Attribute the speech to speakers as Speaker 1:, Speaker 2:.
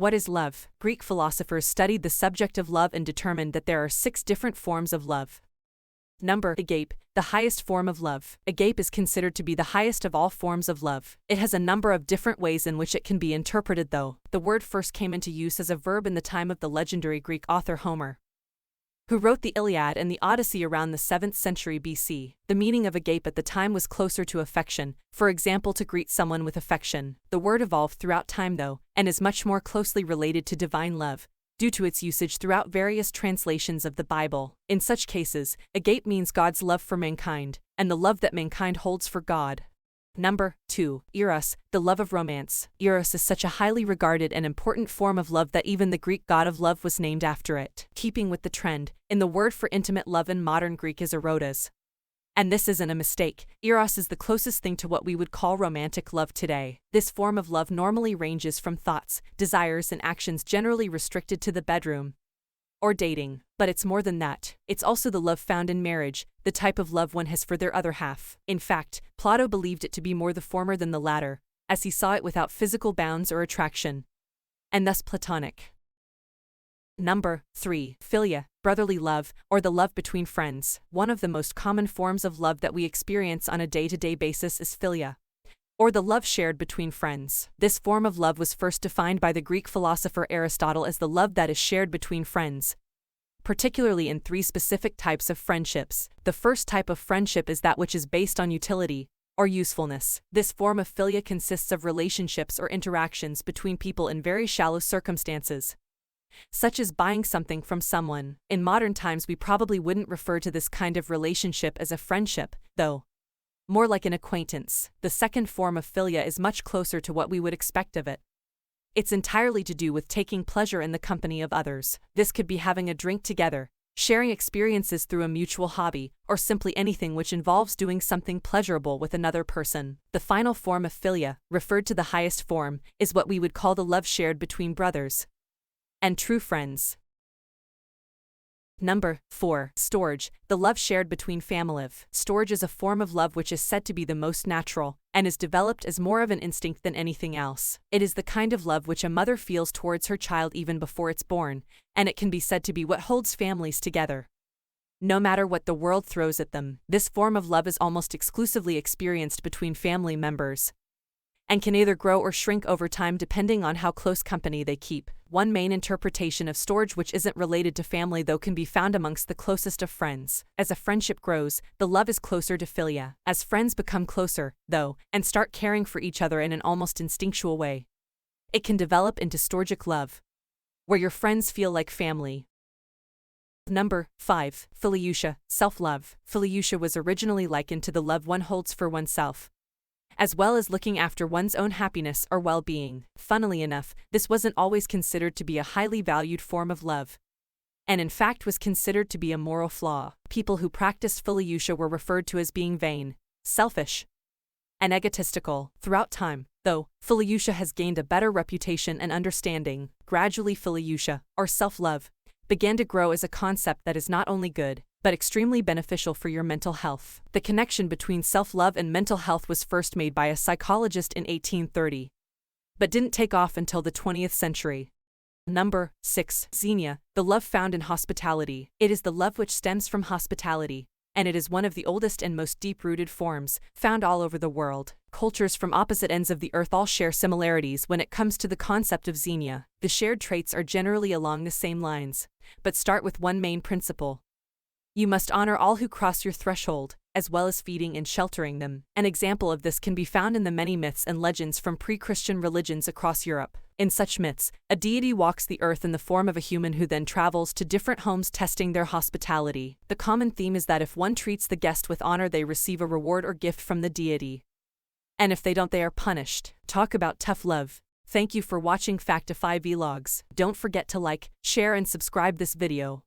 Speaker 1: What is love? Greek philosophers studied the subject of love and determined that there are 6 different forms of love. Number Agape, the highest form of love. Agape is considered to be the highest of all forms of love. It has a number of different ways in which it can be interpreted though. The word first came into use as a verb in the time of the legendary Greek author Homer, who wrote the Iliad and the Odyssey around the 7th century BC. The meaning of agape at the time was closer to affection, for example to greet someone with affection. The word evolved throughout time though, and is much more closely related to divine love, due to its usage throughout various translations of the Bible. In such cases, agape means God's love for mankind, and the love that mankind holds for God. Number 2. Eros, the love of romance. Eros is such a highly regarded and important form of love that even the Greek god of love was named after it. Keeping with the trend, in the word for intimate love in modern Greek is erotas. And this isn't a mistake. Eros is the closest thing to what we would call romantic love today. This form of love normally ranges from thoughts, desires and actions generally restricted to the bedroom or dating, but it's more than that. It's also the love found in marriage, the type of love one has for their other half. In fact, Plato believed it to be more the former than the latter, as he saw it without physical bounds or attraction, and thus platonic. Number 3. Philia, brotherly love, or the love between friends. One of the most common forms of love that we experience on a day-to-day basis is philia, or the love shared between friends. This form of love was first defined by the Greek philosopher Aristotle as the love that is shared between friends, particularly in 3 specific types of friendships. The first type of friendship is that which is based on utility, or usefulness. This form of philia consists of relationships or interactions between people in very shallow circumstances, such as buying something from someone. In modern times we probably wouldn't refer to this kind of relationship as a friendship, though more like an acquaintance. The second form of philia is much closer to what we would expect of it. It's entirely to do with taking pleasure in the company of others. This could be having a drink together, sharing experiences through a mutual hobby, or simply anything which involves doing something pleasurable with another person. The final form of philia, referred to the highest form, is what we would call the love shared between brothers and true friends. Number 4. Storge, the love shared between family. Storge is a form of love which is said to be the most natural, and is developed as more of an instinct than anything else. It is the kind of love which a mother feels towards her child even before it's born, and it can be said to be what holds families together, no matter what the world throws at them. This form of love is almost exclusively experienced between family members, and can either grow or shrink over time depending on how close company they keep. One main interpretation of storge which isn't related to family though can be found amongst the closest of friends. As a friendship grows, the love is closer to philia. As friends become closer, though, and start caring for each other in an almost instinctual way, it can develop into storgic love, where your friends feel like family. Number 5. Philiutia, self-love. Philiutia was originally likened to the love one holds for oneself, as well as looking after one's own happiness or well-being. Funnily enough, this wasn't always considered to be a highly valued form of love, and in fact was considered to be a moral flaw. People who practiced philiutia were referred to as being vain, selfish, and egotistical. Throughout time, though, philiutia has gained a better reputation and understanding. Gradually philiutia, or self-love, began to grow as a concept that is not only good, but extremely beneficial for your mental health. The connection between self-love and mental health was first made by a psychologist in 1830, but didn't take off until the 20th century. Number 6. Xenia, the love found in hospitality. It is the love which stems from hospitality, and it is one of the oldest and most deep-rooted forms, found all over the world. Cultures from opposite ends of the earth all share similarities when it comes to the concept of Xenia. The shared traits are generally along the same lines, but start with one main principle. You must honor all who cross your threshold, as well as feeding and sheltering them. An example of this can be found in the many myths and legends from pre-Christian religions across Europe. In such myths, a deity walks the earth in the form of a human who then travels to different homes testing their hospitality. The common theme is that if one treats the guest with honor, they receive a reward or gift from the deity, and if they don't, they are punished. Talk about tough love. Thank you for watching Factify vlogs. Don't forget to like, share and subscribe this video.